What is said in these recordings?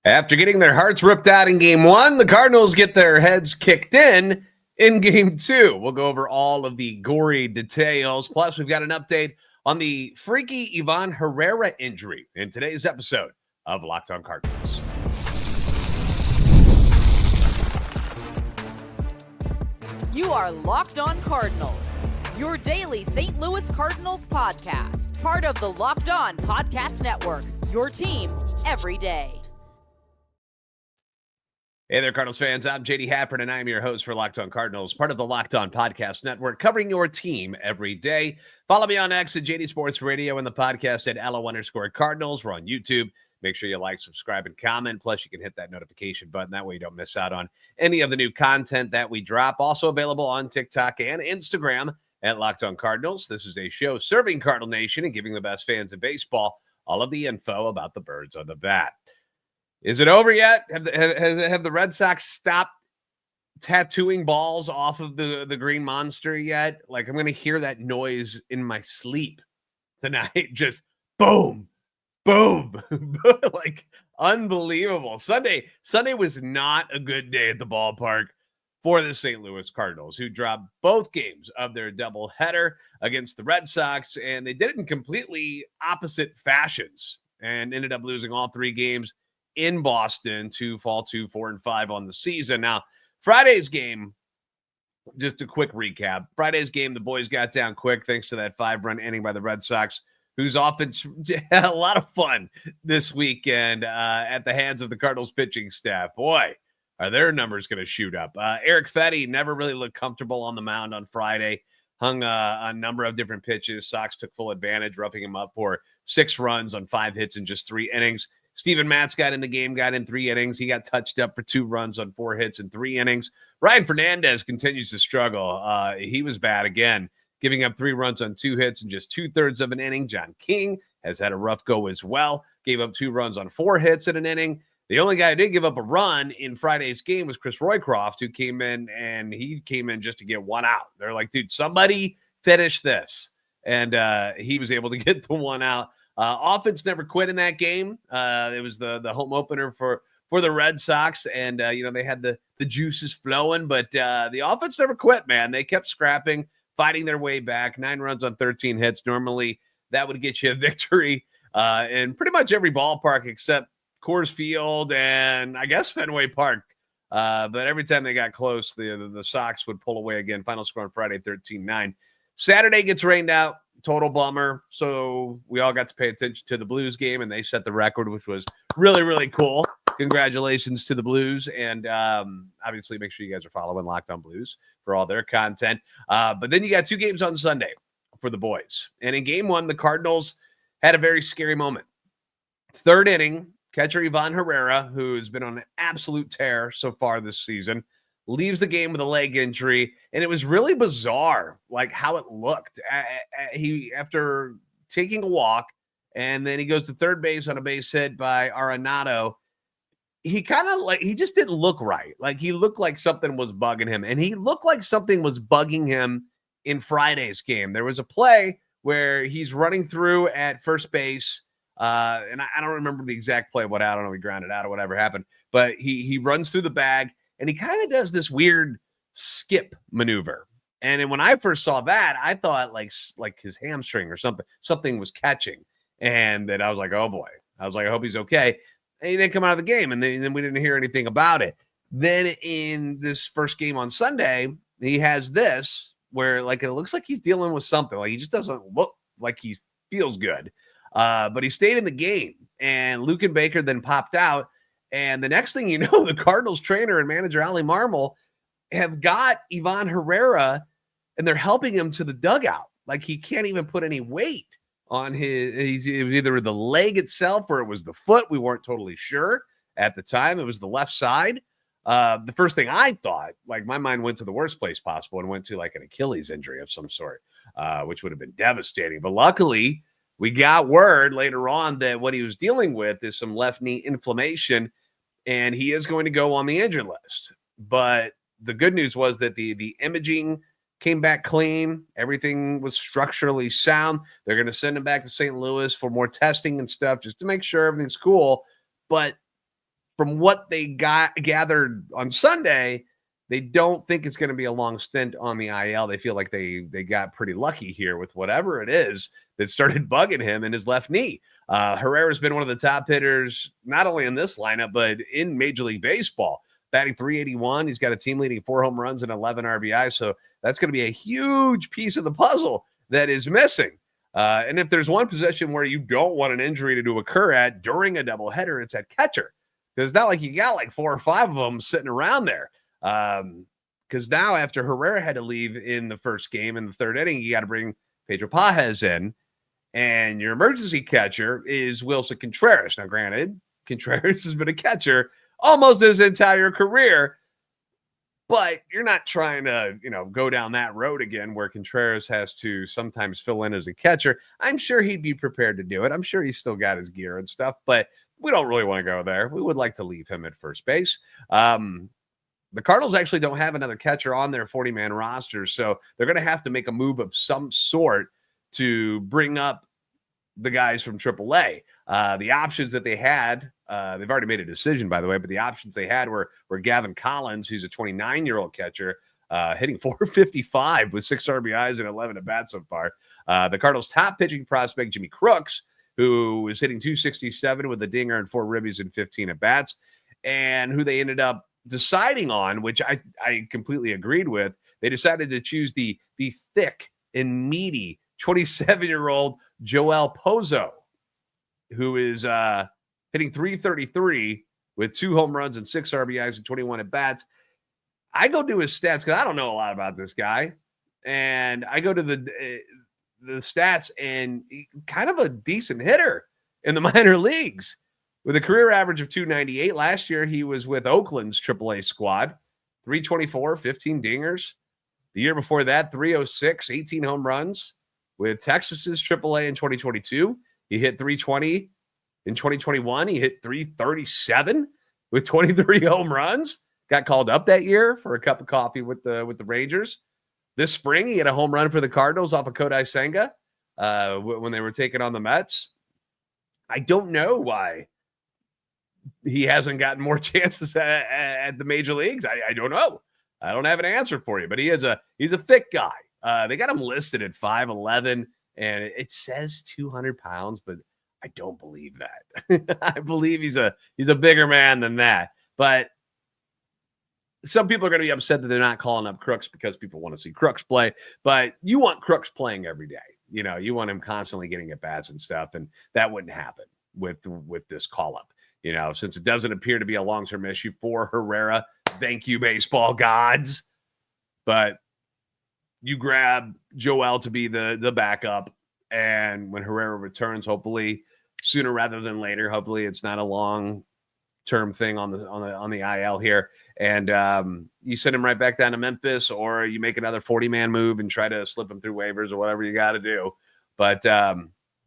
After getting their hearts ripped out in game one, the Cardinals get their heads kicked in game two. We'll go over all of the gory details. Plus, we've got an update on the freaky Ivon Herrera injury in today's episode of Locked On Cardinals. You are Locked On Cardinals, your daily St. Louis Cardinals podcast. Part of the Locked On Podcast Network, your team every day. Hey there, Cardinals fans. I'm JD Hafford, and I'm your host for Locked On Cardinals, part of the Locked On Podcast Network, covering your team every day. Follow me on X at JD Sports Radio and the podcast at LO_Cardinals. We're on YouTube. Make sure you like, subscribe, and comment. Plus, you can hit that notification button. That way you don't miss out on any of the new content that we drop. Also available on TikTok and Instagram at Locked On Cardinals. This is a show serving Cardinal Nation and giving the best fans of baseball all of the info about the birds on the bat. Is it over yet? Have the Red Sox stopped tattooing balls off of the green monster yet? Like, I'm going to hear that noise in my sleep tonight. Just boom, boom. Like, unbelievable. Sunday was not a good day at the ballpark for the St. Louis Cardinals, who dropped both games of their doubleheader against the Red Sox, and they did it in completely opposite fashions and ended up losing all three games in Boston to fall to 4-5 on the season. Now, Friday's game, just a quick recap. Friday's game, the boys got down quick thanks to that 5-run inning by the Red Sox, whose offense had a lot of fun this weekend at the hands of the Cardinals pitching staff. Boy, are their numbers going to shoot up. Eric Fetty never really looked comfortable on the mound on Friday. Hung a number of different pitches. Sox took full advantage, roughing him up for 6 runs on 5 hits in just 3 innings. Steven Matz got in the game, got in 3 innings. He got touched up for 2 runs on 4 hits in 3 innings. Ryan Fernandez continues to struggle. He was bad again, giving up 3 runs on 2 hits in just 2/3 of an inning. John King has had a rough go as well. Gave up 2 runs on 4 hits in an inning. The only guy who didn't give up a run in Friday's game was Chris Roycroft, who came in, and he came in just to get 1 out. They're like, dude, somebody finish this. And he was able to get the 1 out. Offense never quit in that game. It was the home opener for the Red Sox, and they had the juices flowing, but the offense never quit, man. They kept scrapping, fighting their way back. 9 runs on 13 hits. Normally, that would get you a victory in pretty much every ballpark except Coors Field and I guess Fenway Park. But every time they got close, the Sox would pull away again. Final score on Friday, 13-9. Saturday gets rained out. Total bummer. So we all got to pay attention to the Blues game, and they set the record, which was really, really cool. Congratulations to the Blues. And obviously, make sure you guys are following Locked On Blues for all their content. But then you got 2 games on Sunday for the boys. And in game 1, the Cardinals had a very scary moment. 3rd inning, catcher Ivon Herrera, who's been on an absolute tear so far this season, leaves the game with a leg injury, and it was really bizarre, like how it looked. He, after taking a walk, and then he goes to third base on a base hit by Arenado. He he just didn't look right. Like, he looked like something was bugging him, and he looked like something was bugging him in Friday's game. There was a play where he's running through at first base, and I don't remember the exact play. I don't know, he grounded out or whatever happened, but he runs through the bag. And he kind of does this weird skip maneuver. And then when I first saw that, I thought like his hamstring or something was catching. And then I was like, oh boy. I was like, I hope he's okay. And he didn't come out of the game. And then we didn't hear anything about it. Then in this first game on Sunday, he has this where like it looks like he's dealing with something. Like, he just doesn't look like he feels good. But he stayed in the game. And Luke and Baker then popped out. And the next thing you know, the Cardinals trainer and manager, Ali Marmol, have got Ivon Herrera, and they're helping him to the dugout. Like, he can't even put any weight on it was either the leg itself or it was the foot. We weren't totally sure at the time. It was the left side. The first thing I thought, like, my mind went to the worst place possible and went to like an Achilles injury of some sort, which would have been devastating. But luckily, we got word later on that what he was dealing with is some left knee inflammation, and he is going to go on the injured list. But the good news was that the imaging came back clean. Everything was structurally sound. They're going to send him back to St. Louis for more testing and stuff just to make sure everything's cool. But from what they gathered on Sunday, they don't think it's going to be a long stint on the IL. They feel like they got pretty lucky here with whatever it is that started bugging him in his left knee. Herrera's been one of the top hitters, not only in this lineup, but in Major League Baseball. Batting .381. He's got a team-leading 4 home runs and 11 RBIs, so that's going to be a huge piece of the puzzle that is missing. And if there's one position where you don't want an injury to occur at during a doubleheader, it's at catcher. Because it's not like you got like 4 or 5 of them sitting around there. Because now after Herrera had to leave in the first game in the third inning, you got to bring Pedro Pages in. And your emergency catcher is Wilson Contreras. Now, granted, Contreras has been a catcher almost his entire career, but you're not trying to, go down that road again where Contreras has to sometimes fill in as a catcher. I'm sure he'd be prepared to do it. I'm sure he's still got his gear and stuff, but we don't really want to go there. We would like to leave him at first base. The Cardinals actually don't have another catcher on their 40-man roster, so they're going to have to make a move of some sort to bring up the guys from AAA. The options that they had, they've already made a decision, by the way, but the options they had were Gavin Collins, who's a 29-year-old catcher, hitting .455 with 6 RBIs and 11 at-bats so far. The Cardinals' top pitching prospect, Jimmy Crooks, who is hitting .267 with a dinger and 4 ribbies and 15 at-bats, and who they ended up deciding on, which I completely agreed with. They decided to choose the thick and meaty 27-year-old Yohel Pozo, who is hitting .333 with 2 home runs and 6 RBIs and 21 at-bats. I go to his stats because I don't know a lot about this guy. And I go to the stats, and kind of a decent hitter in the minor leagues with a career average of .298. Last year, he was with Oakland's AAA squad, .324, 15 dingers. The year before that, .306, 18 home runs. With Texas's AAA in 2022, he hit .320. In 2021, he hit .337 with 23 home runs. Got called up that year for a cup of coffee with the Rangers. This spring, he had a home run for the Cardinals off of Kodai Senga when they were taking on the Mets. I don't know why he hasn't gotten more chances at the major leagues. I don't know. I don't have an answer for you, but he's a thick guy. They got him listed at 5'11", and it says 200 pounds, but I don't believe that. I believe he's a bigger man than that. But some people are going to be upset that they're not calling up Crooks because people want to see Crooks play. But you want Crooks playing every day. You want him constantly getting at bats and stuff, and that wouldn't happen with this call up. Since it doesn't appear to be a long-term issue for Herrera. Thank you, baseball gods. But you grab Yohel to be the backup, and when Herrera returns, hopefully sooner rather than later, hopefully it's not a long-term thing on the IL here, and you send him right back down to Memphis, or you make another 40-man move and try to slip him through waivers or whatever you got to do. But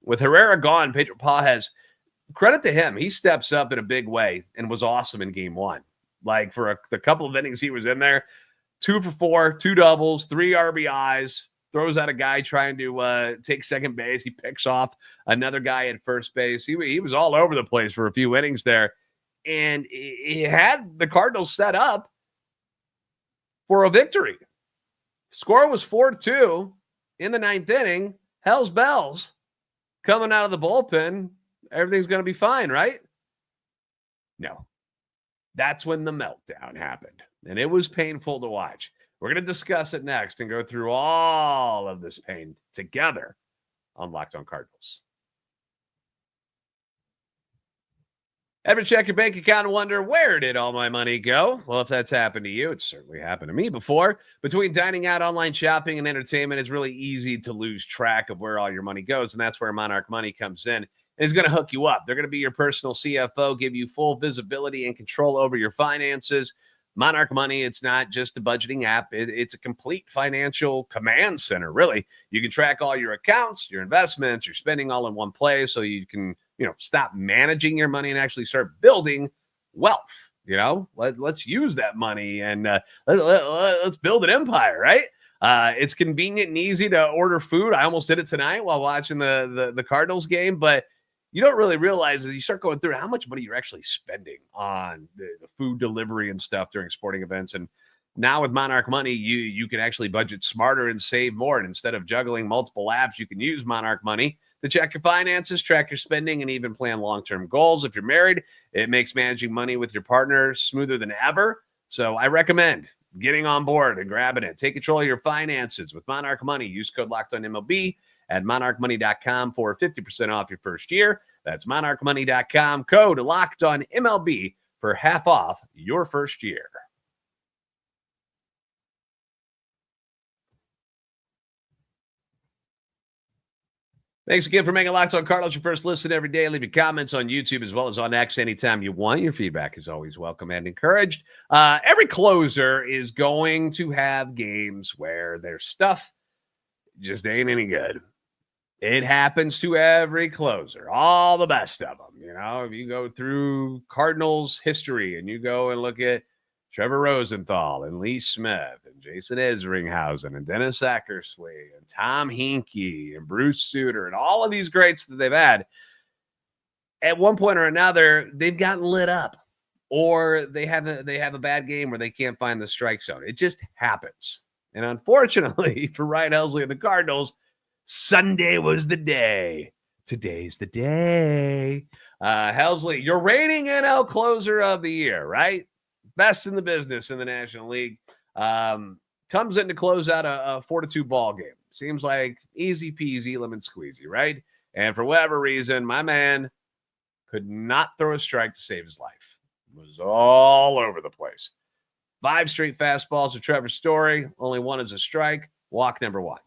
with Herrera gone, Pedro Pages, credit to him, he steps up in a big way and was awesome in Game 1. Like for the couple of innings he was in there, 2 for 4, 2 doubles, 3 RBIs, throws out a guy trying to take second base. He picks off another guy at first base. He was all over the place for a few innings there. And he had the Cardinals set up for a victory. Score was 4-2 in the 9th inning. Hell's bells coming out of the bullpen. Everything's going to be fine, right? No. That's when the meltdown happened. And it was painful to watch. We're going to discuss it next and go through all of this pain together on Locked On Cardinals. Ever check your bank account and wonder, where did all my money go? Well, if that's happened to you, it's certainly happened to me before. Between dining out, online shopping, and entertainment, it's really easy to lose track of where all your money goes, and that's where Monarch Money comes in. It's going to hook you up. They're going to be your personal CFO, give you full visibility and control over your finances. Monarch Money, it's not just a budgeting app. It's a complete financial command center, really. You can track all your accounts, your investments, your spending all in one place, so you can, stop managing your money and actually start building wealth. Let's use that money and let's build an empire, right? It's convenient and easy to order food. I almost did it tonight while watching the Cardinals game, but you don't really realize that you start going through how much money you're actually spending on the food delivery and stuff during sporting events. And now with Monarch Money, you can actually budget smarter and save more. And instead of juggling multiple apps, you can use Monarch Money to check your finances, track your spending, and even plan long-term goals. If you're married, it makes managing money with your partner smoother than ever. So I recommend getting on board and grabbing it. Take control of your finances with Monarch Money. Use code LOCKEDONMLB at monarchmoney.com for 50% off your first year. That's monarchmoney.com, code LOCKEDONMLB for half off your first year. Thanks again for making Locked On Cardinals your first listen every day. Leave your comments on YouTube as well as on X anytime you want. Your feedback is always welcome and encouraged. Every closer is going to have games where their stuff just ain't any good. It happens to every closer, all the best of them. You know, if you go through Cardinals history and you go and look at Trevor Rosenthal and Lee Smith and Jason Isringhausen and Dennis Eckersley and Tom Hinkie and Bruce Sutter and all of these greats that they've had, at one point or another, they've gotten lit up or they have a bad game where they can't find the strike zone. It just happens. And unfortunately for Ryan Helsley and the Cardinals, Sunday was the day. Today's the day. Helsley, your reigning NL closer of the year, right? Best in the business in the National League. Comes in to close out a 4-2 ball game. Seems like easy peasy, lemon squeezy, right? And for whatever reason, my man could not throw a strike to save his life. It was all over the place. 5 straight fastballs to Trevor Story. Only one is a strike. Walk number 1.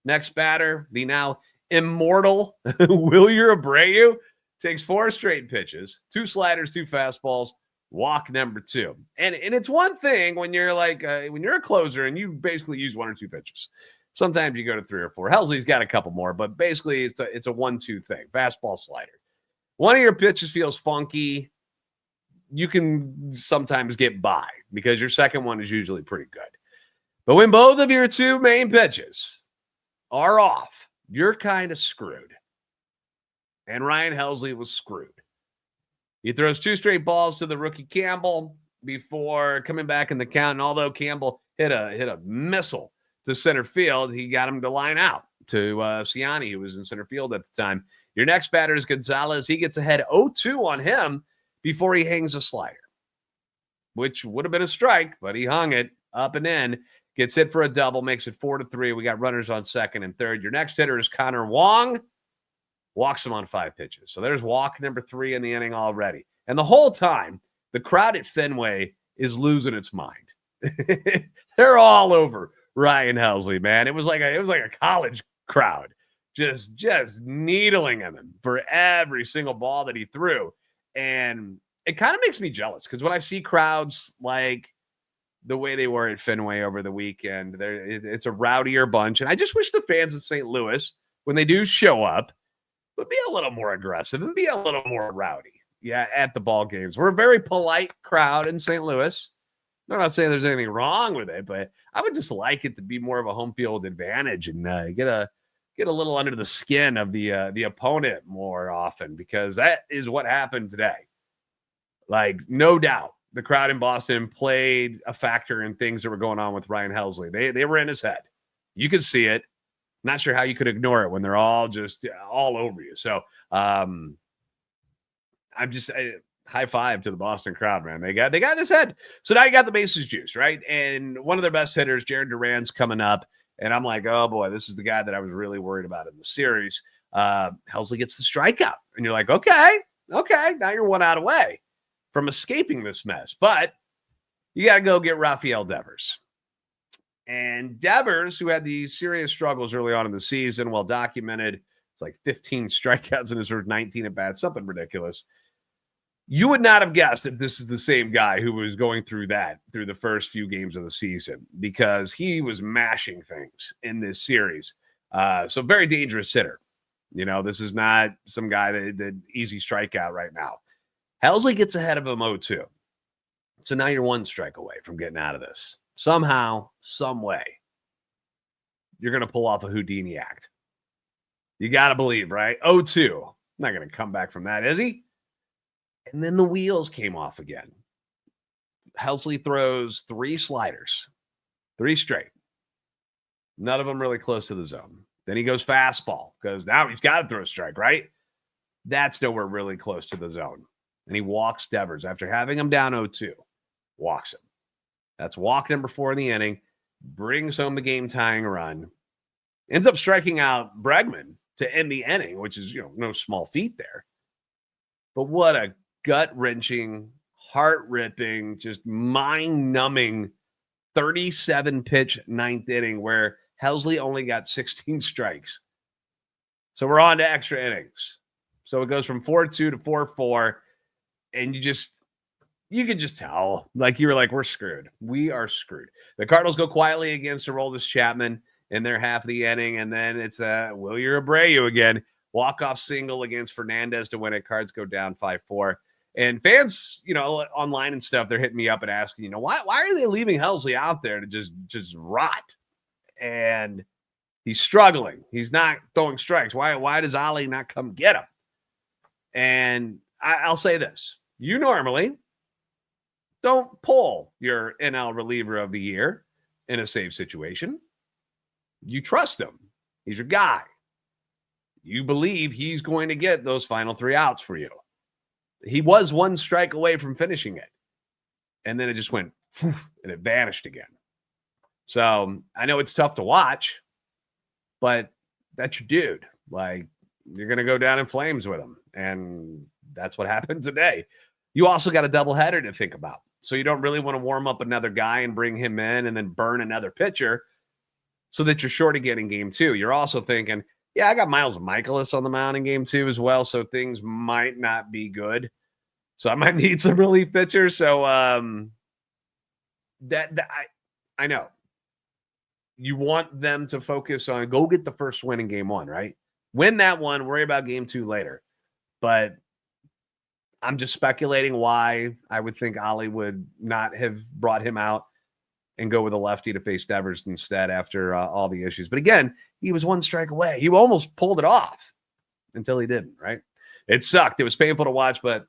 Next batter, the now immortal Wilyer Abreu, takes 4 straight pitches, 2 sliders, 2 fastballs, walk number 2. And it's one thing when you're like, when you're a closer and you basically use 1 or 2 pitches. Sometimes you go to 3 or 4. Helsley's got a couple more, but basically it's a 1-2 thing, fastball, slider. One of your pitches feels funky. You can sometimes get by because your second one is usually pretty good. But when both of your 2 main pitches are off, you're kind of screwed. And Ryan Helsley was screwed. He throws 2 straight balls to the rookie Campbell before coming back in the count. And although Campbell hit a missile to center field, he got him to line out to Ciani, who was in center field at the time. Your next batter is Gonzalez. He gets ahead 0-2 on him before he hangs a slider, which would have been a strike, but he hung it up and in. Gets hit for a double, makes it 4-3. We got runners on second and third. Your next hitter is Connor Wong. Walks him on 5 pitches. So there's walk number 3 in the inning already. And the whole time, the crowd at Fenway is losing its mind. They're all over Ryan Helsley, man. It was like a college crowd, just needling him for every single ball that he threw. And it kind of makes me jealous because when I see crowds like the way they were at Fenway over the weekend, it's a rowdier bunch. And I just wish the fans of St. Louis, when they do show up, would be a little more aggressive and be a little more rowdy. Yeah, at the ball games. We're a very polite crowd in St. Louis. I'm not saying there's anything wrong with it, but I would just like it to be more of a home field advantage and get a little under the skin of the opponent more often, because that is what happened today. Like, no doubt, the crowd in Boston played a factor in things that were going on with Ryan Helsley. They were in his head. You could see it. Not sure how you could ignore it when they're all just all over you. So I'm just high five to the Boston crowd, man. They got in his head. So now you got the bases juiced, right? And one of their best hitters, Jared Duran's coming up. And I'm like, oh boy, this is the guy that I was really worried about in the series. Helsley gets the strikeout. And you're like, okay, now you're 1 out away from escaping this mess. But you got to go get Rafael Devers. And Devers, who had these serious struggles early on in the season, well documented, it's like 15 strikeouts in his first 19 at bats, something ridiculous. You would not have guessed that this is the same guy who was going through the first few games of the season, because he was mashing things in this series. So very dangerous hitter. You know, this is not some guy that easy strikeout right now. Helsley gets ahead of him 0-2. So now you're 1 strike away from getting out of this. Somehow, some way, you're going to pull off a Houdini act. You got to believe, right? 0-2. Not going to come back from that, is he? And then the wheels came off again. Helsley throws 3 sliders, 3 straight. None of them really close to the zone. Then he goes fastball because now he's got to throw a strike, right? That's nowhere really close to the zone. And he walks Devers after having him down 0-2. Walks him. That's walk number 4 in the inning. Brings home the game-tying run. Ends up striking out Bregman to end the inning, which is, no small feat there. But what a gut-wrenching, heart-ripping, just mind-numbing 37-pitch 9th inning where Helsley only got 16 strikes. So we're on to extra innings. So it goes from 4-2 to 4-4, and you could just tell. You were like, we're screwed. We are screwed. The Cardinals go quietly against Aroldis Chapman in their half of the inning, and then it's Wilyer Abreu again. Walk-off single against Fernandez to win it. Cards go down 5-4. And fans, online and stuff, they're hitting me up and asking, why are they leaving Helsley out there to just rot? And he's struggling. He's not throwing strikes. Why does Ali not come get him? And I'll say this. You normally don't pull your NL reliever of the year in a save situation. You trust him. He's your guy. You believe he's going to get those final 3 outs for you. He was 1 strike away from finishing it. And then it just went, and it vanished again. So I know it's tough to watch, but that's your dude. You're going to go down in flames with him. And that's what happened today. You also got a doubleheader to think about. So you don't really want to warm up another guy and bring him in and then burn another pitcher so that you're short again in game 2. You're also thinking, yeah, I got Miles Mikolas on the mound in game 2 as well, so things might not be good. So I might need some relief pitchers. So I know. You want them to focus on go get the first win in game 1, right? Win that one, worry about game 2 later. But I'm just speculating why I would think Ali would not have brought him out and go with a lefty to face Devers instead after all the issues. But again, he was 1 strike away. He almost pulled it off until he didn't, right? It sucked. It was painful to watch, but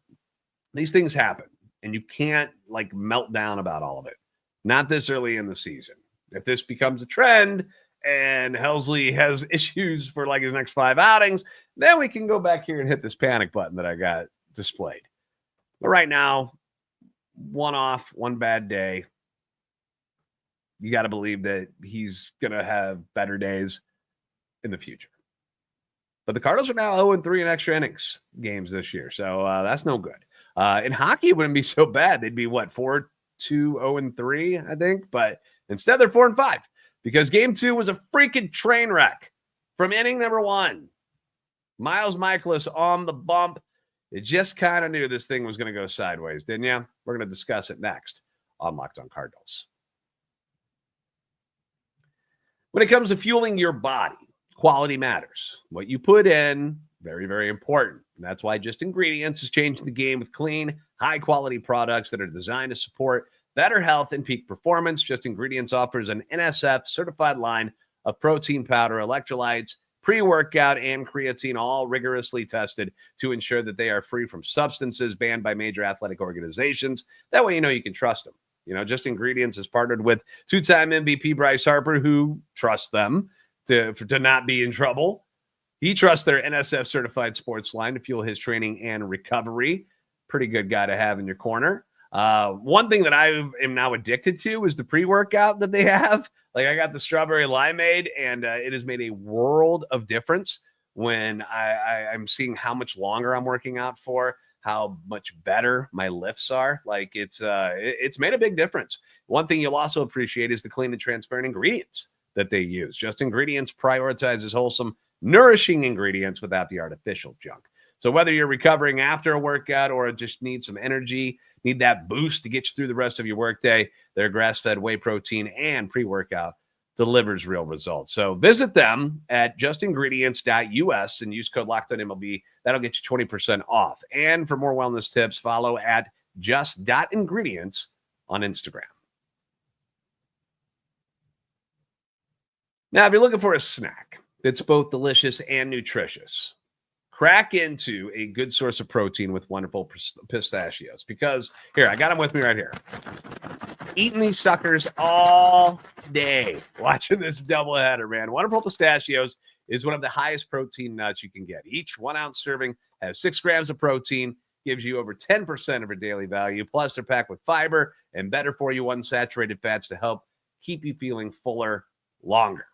these things happen, and you can't melt down about all of it. Not this early in the season. If this becomes a trend and Helsley has issues for his next 5 outings, then we can go back here and hit this panic button that I got displayed. But right now, 1 off, 1 bad day. You got to believe that he's going to have better days in the future. But the Cardinals are now 0-3 in extra innings games this year. So that's no good. In hockey, it wouldn't be so bad. They'd be 4-2, 0-3, I think. But instead, they're 4-5 because game 2 was a freaking train wreck from inning number 1. Miles Mikolas on the bump. You just kind of knew this thing was going to go sideways, didn't you? We're going to discuss it next on Locked On Cardinals. When it comes to fueling your body, quality matters. What you put in, very, very important. And that's why Just Ingredients is changing the game with clean, high-quality products that are designed to support better health and peak performance. Just Ingredients offers an NSF-certified line of protein powder, electrolytes, pre-workout, and creatine, all rigorously tested to ensure that they are free from substances banned by major athletic organizations. That way you can trust them. Just Ingredients is partnered with 2-time MVP Bryce Harper, who trusts them to not be in trouble. He trusts their NSF-certified sports line to fuel his training and recovery. Pretty good guy to have in your corner. One thing that I am now addicted to is the pre-workout that they have. I got the strawberry limeade, and it has made a world of difference when I'm seeing how much longer I'm working out for, how much better my lifts are. It's made a big difference. One thing you'll also appreciate is the clean and transparent ingredients that they use. Just Ingredients prioritizes wholesome, nourishing ingredients without the artificial junk. So whether you're recovering after a workout or just need some energy, need that boost to get you through the rest of your workday, their grass-fed whey protein and pre-workout delivers real results. So visit them at justingredients.us and use code LOCKEDONMLB. That'll get you 20% off. And for more wellness tips, follow at just.ingredients on Instagram. Now, if you're looking for a snack that's both delicious and nutritious, crack into a good source of protein with wonderful pistachios. Because here, I got them with me right here. Eating these suckers all day, watching this doubleheader, man. Wonderful Pistachios is one of the highest protein nuts you can get. Each 1 ounce serving has 6 grams of protein, gives you over 10% of your daily value. Plus, they're packed with fiber and better for you unsaturated fats to help keep you feeling fuller longer.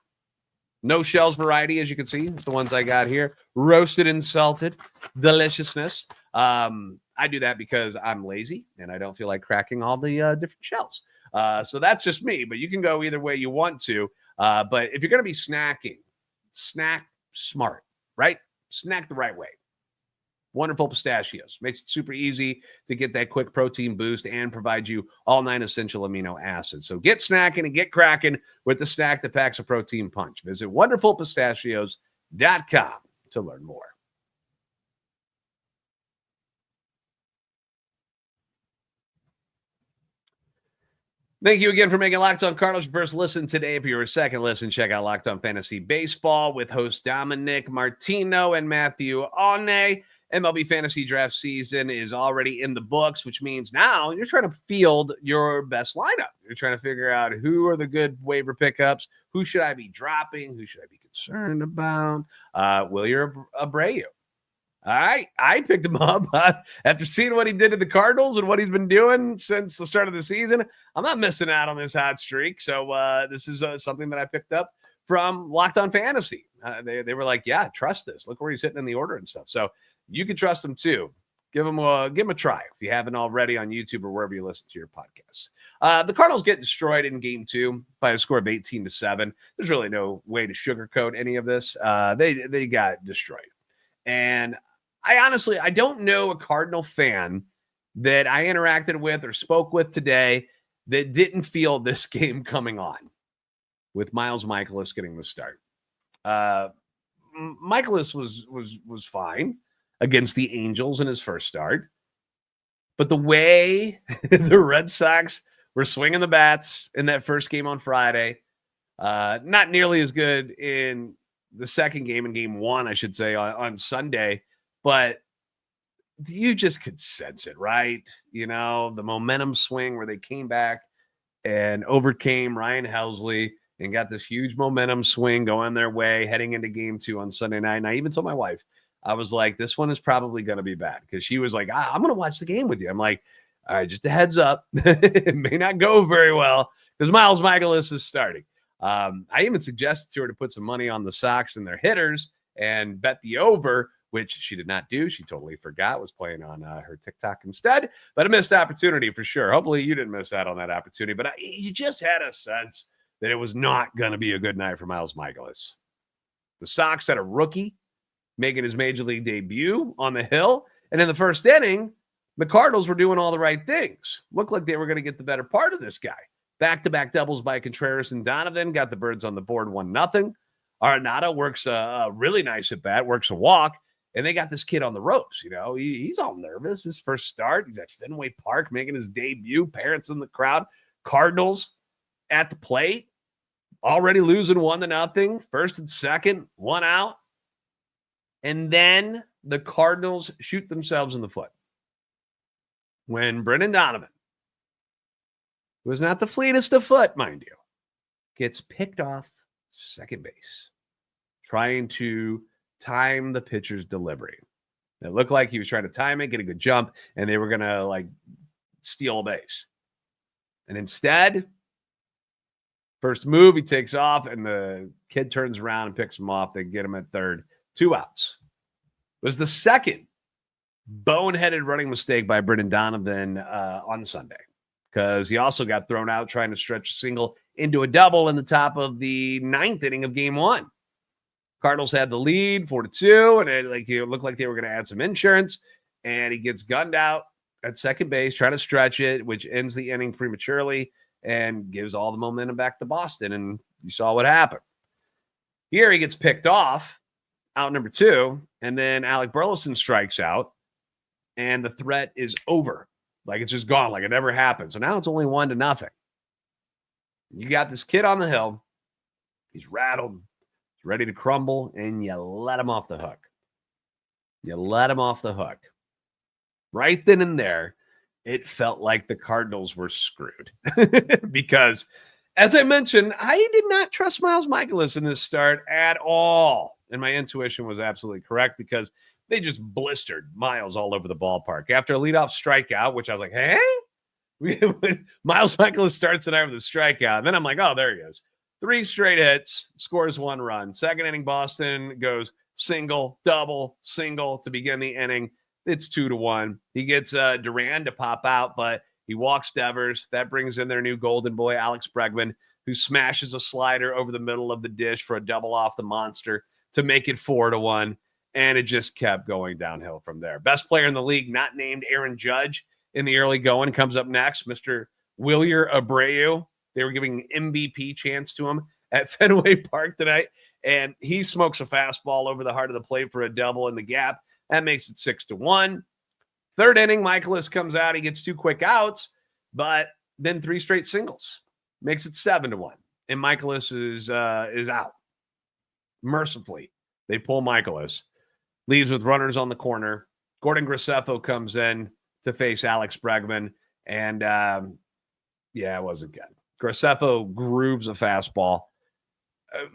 No shells variety, as you can see. It's the ones I got here. Roasted and salted. Deliciousness. I do that because I'm lazy and I don't feel like cracking all the different shells. So that's just me, but you can go either way you want to. But if you're going to be snacking, snack smart, right? Snack the right way. Wonderful Pistachios. Makes it super easy to get that quick protein boost and provide you all 9 essential amino acids. So get snacking and get cracking with the snack that packs a protein punch. Visit wonderfulpistachios.com to learn more. Thank you again for making Locked On Cardinals your first listen today. If you're a second listen, check out Locked On Fantasy Baseball with hosts Dominic Martino and Matthew Aune. MLB Fantasy Draft season is already in the books, which means now you're trying to field your best lineup. You're trying to figure out who are the good waiver pickups, who should I be dropping, who should I be concerned about. Wilyer Abreu. All right, I picked him up after seeing what he did to the Cardinals and what he's been doing since the start of the season. I'm not missing out on this hot streak. So this is something that I picked up from Locked On Fantasy. They were like, yeah, trust this. Look where he's hitting in the order and stuff. So you can trust him too. Give him a try if you haven't already on YouTube or wherever you listen to your podcasts. The Cardinals get destroyed in Game 2 by a score of 18-7. There's really no way to sugarcoat any of this. They got destroyed. And I don't know a Cardinal fan that I interacted with or spoke with today that didn't feel this game coming on with Miles Mikolas getting the start. Mikolas was fine against the Angels in his first start. But the way the Red Sox were swinging the bats in that first game on Friday, not nearly as good in the second game, in Game 1, I should say, on Sunday. But you just could sense it, right? You know, the momentum swing where they came back and overcame Ryan Helsley and got this huge momentum swing going their way heading into Game 2 on Sunday night. And I even told my wife, I was like, this one is probably going to be bad, because she was like, I'm going to watch the game with you. I'm like, all right, just a heads up. It may not go very well because Miles Mikolas is starting. I even suggested to her to put some money on the Sox and their hitters and bet the over, which she did not do. She totally forgot, was playing on her TikTok instead. But a missed opportunity for sure. Hopefully you didn't miss out on that opportunity. But you just had a sense that it was not going to be a good night for Miles Mikolas. The Sox had a rookie making his major league debut on the hill. And in the first inning, the Cardinals were doing all the right things. Looked like they were going to get the better part of this guy. Back-to-back doubles by Contreras and Donovan. Got the Birds on the board 1-0. Arenado works a really nice at bat, works a walk. And they got this kid on the ropes. You know, he's all nervous. His first start. He's at Fenway Park making his debut. Parents in the crowd. Cardinals at the plate. Already losing 1-0. First and second. 1 out. And then the Cardinals shoot themselves in the foot when Brendan Donovan, who is not the fleetest of foot, mind you, gets picked off second base, trying to time the pitcher's delivery. It looked like he was trying to time it, get a good jump, and they were going to steal a base. And instead, first move, he takes off, and the kid turns around and picks him off. They get him at third. 2 outs. It was the second boneheaded running mistake by Brendan Donovan on Sunday, because he also got thrown out trying to stretch a single into a double in the top of the 9th inning of Game 1. Cardinals had the lead 4-2, and it looked like they were going to add some insurance, and he gets gunned out at second base trying to stretch it, which ends the inning prematurely and gives all the momentum back to Boston, and you saw what happened. Here he gets picked off, out number 2, and then Alec Burleson strikes out, and the threat is over. It's just gone, like it never happened. So now it's only 1-0. You got this kid on the hill. He's rattled. He's ready to crumble, and you let him off the hook. You let him off the hook. Right then and there, it felt like the Cardinals were screwed because, as I mentioned, I did not trust Miles Mikolas in this start at all. And my intuition was absolutely correct because they just blistered Miles all over the ballpark. After a leadoff strikeout, which I was like, hey? Miles Mikolas starts tonight with a strikeout. And then I'm like, oh, there he is. 3 straight hits, scores 1 run. Second inning, Boston goes single, double, single to begin the inning. It's 2-1. He gets Duran to pop out, but he walks Devers. That brings in their new golden boy, Alex Bregman, who smashes a slider over the middle of the dish for a double off the monster to make it 4-1. And it just kept going downhill from there. Best player in the league, not named Aaron Judge in the early going, comes up next, Mr. Wilyer Abreu. They were giving an MVP chance to him at Fenway Park tonight, and he smokes a fastball over the heart of the plate for a double in the gap. That makes it 6-1. Third inning, Mikolas comes out. He gets 2 quick outs, but then 3 straight singles. Makes it 7-1. And Mikolas is out. Mercifully, they pull Mikolas. Leaves with runners on the corner. Gordon Graceffo comes in to face Alex Bregman. And, it wasn't good. Graceffo grooves a fastball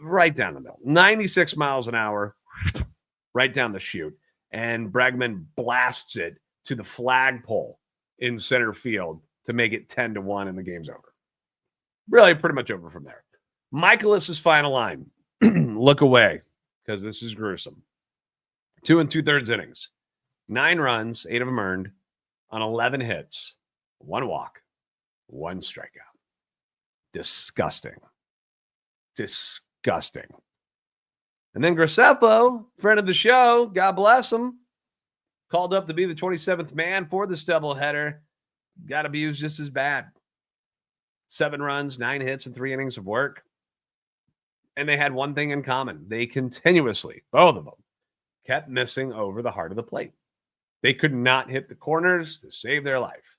right down the middle. 96 miles an hour, right down the chute. And Bregman blasts it to the flagpole in center field to make it 10-1, and the game's over. Really pretty much over from there. Mikolas' final line. Look away, because this is gruesome. 2 2/3 innings. 9 runs, 8 of them earned, on 11 hits, 1 walk, 1 strikeout. Disgusting. Disgusting. And then Graceffo, friend of the show, God bless him, called up to be the 27th man for this doubleheader. Got abused just as bad. 7 runs, 9 hits, and 3 innings of work. And they had one thing in common. They continuously, both of them, kept missing over the heart of the plate. They could not hit the corners to save their life.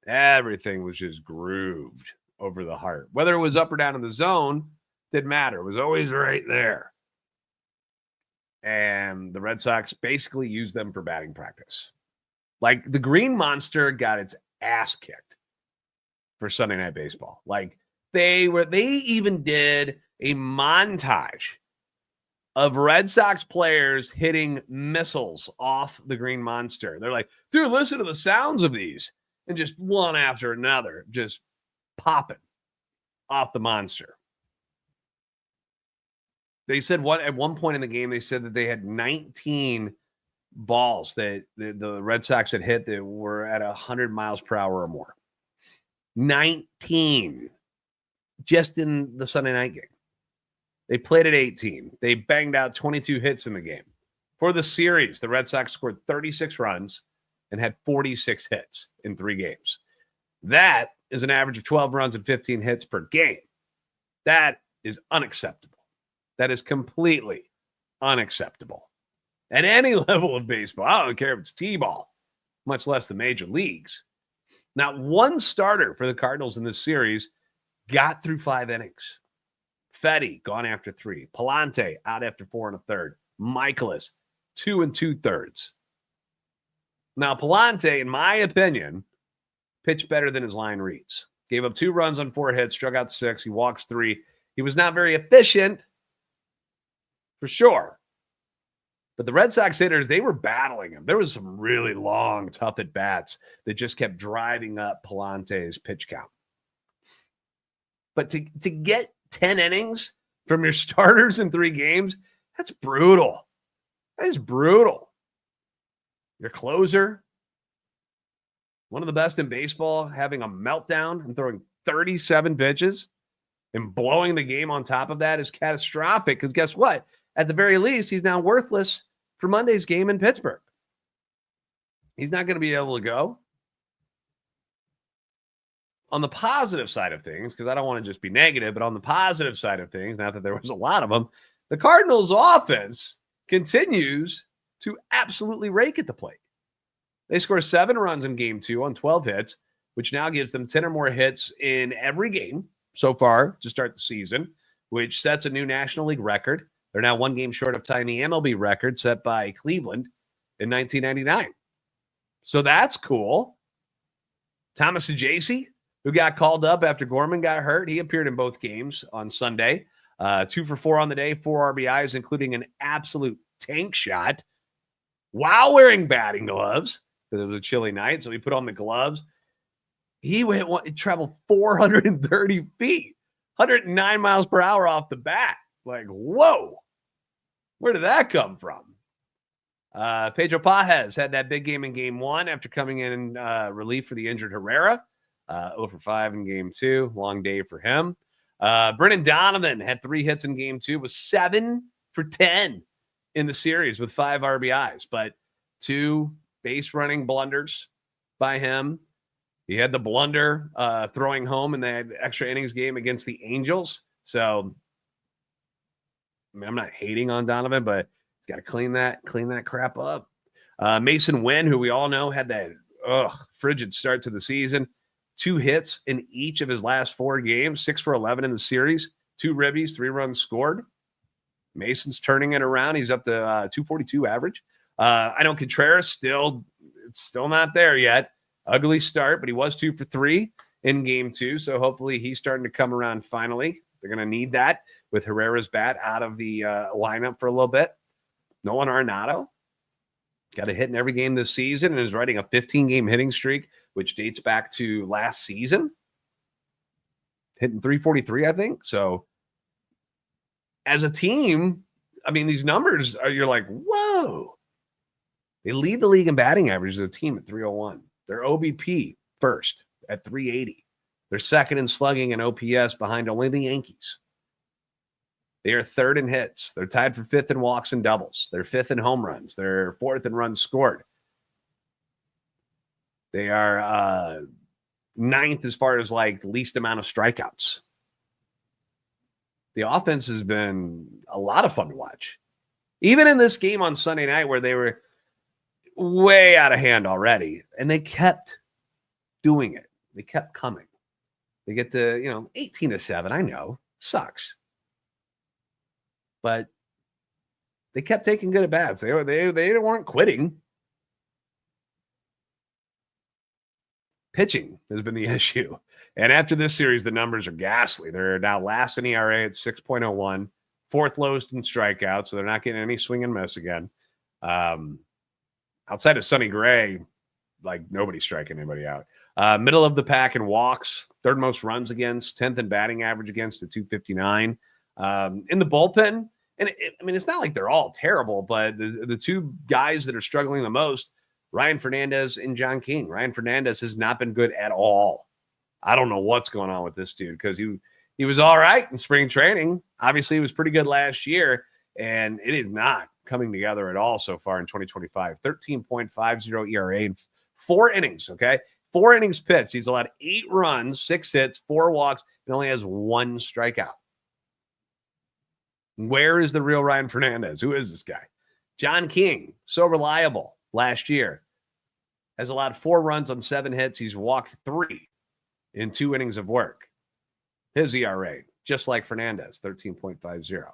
Everything was just grooved over the heart. Whether it was up or down in the zone, didn't matter. It was always right there. And the Red Sox basically used them for batting practice. Like, the Green Monster got its ass kicked for Sunday Night Baseball. Like, they even did a montage of Red Sox players hitting missiles off the Green Monster. They're like, dude, listen to the sounds of these. And just one after another, just popping off the monster. They said at one point in the game, they said that they had 19 balls that the Red Sox had hit that were at 100 miles per hour or more. 19 just in the Sunday night game. They played at 18. They banged out 22 hits in the game. For the series, the Red Sox scored 36 runs and had 46 hits in 3 games. That is an average of 12 runs and 15 hits per game. That is unacceptable. That is completely unacceptable. At any level of baseball, I don't care if it's T-ball, much less the major leagues. Not one starter for the Cardinals in this series got through 5 innings. Fetty gone after 3. Palante out after 4 1/3. Mikolas 2 2/3. Now, Palante, in my opinion, pitched better than his line reads. Gave up 2 runs on 4 hits, struck out 6. He walks 3. He was not very efficient, for sure. But the Red Sox hitters, they were battling him. There was some really long, tough at-bats that just kept driving up Palante's pitch count. But to get 10 innings from your starters in 3 games, that's brutal. That is brutal. Your closer, one of the best in baseball, having a meltdown and throwing 37 pitches and blowing the game on top of that is catastrophic, because guess what? At the very least, he's now worthless for Monday's game in Pittsburgh. He's not going to be able to go. On the positive side of things, because I don't want to just be negative, but on the positive side of things, not that there was a lot of them, the Cardinals' offense continues to absolutely rake at the plate. They score 7 runs in game 2 on 12 hits, which now gives them 10 or more hits in every game so far to start the season, which sets a new National League record. They're now 1 game short of tying the MLB record set by Cleveland in 1999. So that's cool. Thomas Ajacey, who got called up after Gorman got hurt, he appeared in both games on Sunday. 2 for 4 on the day, 4 RBIs, including an absolute tank shot while wearing batting gloves because it was a chilly night. So he put on the gloves. He traveled 430 feet, 109 miles per hour off the bat. Like, whoa, where did that come from? Pedro Pajes had that big game in game 1 after coming in relief for the injured Herrera. 0 for 5 in game 2. Long day for him. Brennan Donovan had 3 hits in game 2, was 7 for 10 in the series with 5 RBIs, but 2 base running blunders by him. He had the blunder throwing home in that extra innings game against the Angels. So, I mean, I'm not hating on Donovan, but he's got to clean that crap up. Mason Wynn, who we all know had that frigid start to the season. 2 hits in each of his last 4 games, 6 for 11 in the series, 2 ribbies, 3 runs scored. Mason's turning it around. He's up to 242 average. I know Contreras still not there yet. Ugly start, but he was 2 for 3 in game 2. So hopefully he's starting to come around finally. They're going to need that with Herrera's bat out of the lineup for a little bit. Nolan Arenado got a hit in every game this season and is riding a 15-game hitting streak, which dates back to last season. Hitting 343, I think. So as a team, I mean, these numbers you're like, whoa. They lead the league in batting average as a team at 301. Their OBP first at 380. They're second in slugging and OPS behind only the Yankees. They are third in hits. They're tied for 5th in walks and doubles. They're 5th in home runs. They're 4th in runs scored. They are 9th as far as like least amount of strikeouts. The offense has been a lot of fun to watch. Even in this game on Sunday night where they were way out of hand already, and they kept doing it. They kept coming. They get to, 18-7. I know, sucks. But they kept taking good at bats. They weren't quitting. Pitching has been the issue. And after this series, the numbers are ghastly. They're now last in ERA at 6.01, 4th lowest in strikeouts, so they're not getting any swing and miss again. Outside of Sonny Gray, like nobody's striking anybody out. Middle of the pack in walks, 3rd most runs against, 10th in batting average against at 259. In the bullpen, and it's not like they're all terrible, but the 2 guys that are struggling the most, Ryan Fernandez and John King. Ryan Fernandez has not been good at all. I don't know what's going on with this dude because he was all right in spring training. Obviously, he was pretty good last year, and it is not coming together at all so far in 2025. 13.50 ERA in 4 innings, okay? 4 innings pitched. He's allowed 8 runs, 6 hits, 4 walks, and only has 1 strikeout. Where is the real Ryan Fernandez? Who is this guy? John King, so reliable last year. Has allowed 4 runs on 7 hits. He's walked 3 in 2 innings of work. His ERA, just like Fernandez, 13.50.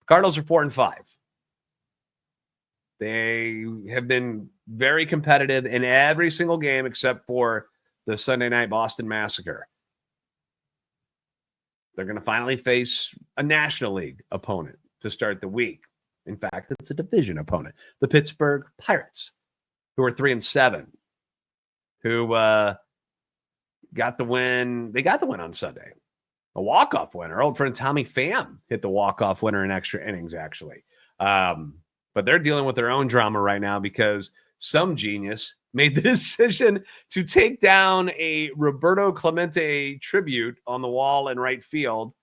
Cardinals are 4-5. They have been very competitive in every single game except for the Sunday night Boston Massacre. They're going to finally face a National League opponent to start the week. In fact, it's a division opponent, the Pittsburgh Pirates, who are 3-7, who got the win. They got the win on Sunday. A walk-off winner. Our old friend Tommy Pham hit the walk-off winner in extra innings, actually. But they're dealing with their own drama right now because some genius made the decision to take down a Roberto Clemente tribute on the wall in right field.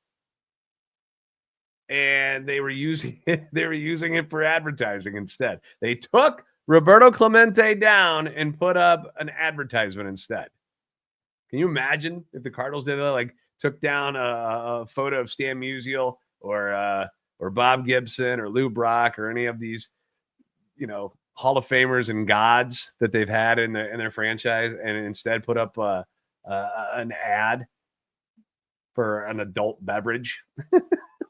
And they were using it for advertising instead. They took Roberto Clemente down and put up an advertisement instead. Can you imagine if the Cardinals did that? Like took down a photo of Stan Musial or Bob Gibson or Lou Brock or any of these, Hall of Famers and gods that they've had in their franchise, and instead put up an ad for an adult beverage.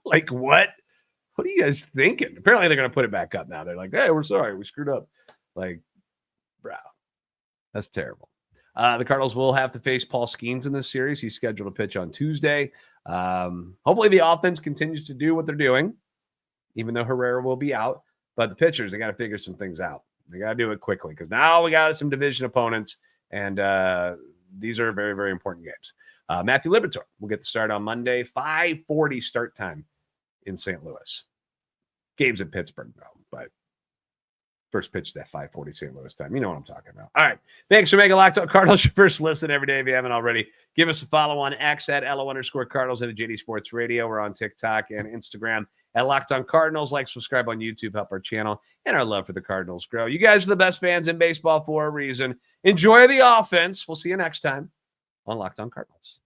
Like what? what are you guys thinking? Apparently they're going to put it back up now. They're like, hey, we're sorry. We screwed up. Like, bro, that's terrible. The Cardinals will have to face Paul Skeens in this series. He's scheduled to pitch on Tuesday. Hopefully the offense continues to do what they're doing, even though Herrera will be out. But the pitchers, they got to figure some things out. They got to do it quickly because now we got some division opponents, and these are very, very important games. Matthew Liberatore will get the start on Monday, 5:40 start time in St. Louis. Game's in Pittsburgh, though, but first pitch is at 5:40 St. Louis time. You know what I'm talking about. All right. Thanks for making Locked On Cardinals your first listen every day. If you haven't already, give us a follow on X at @LO_Cardinals and at JD Sports Radio. We're on TikTok and Instagram at Locked On Cardinals. Like, subscribe on YouTube, help our channel, and our love for the Cardinals grow. You guys are the best fans in baseball for a reason. Enjoy the offense. We'll see you next time on Locked On Cardinals.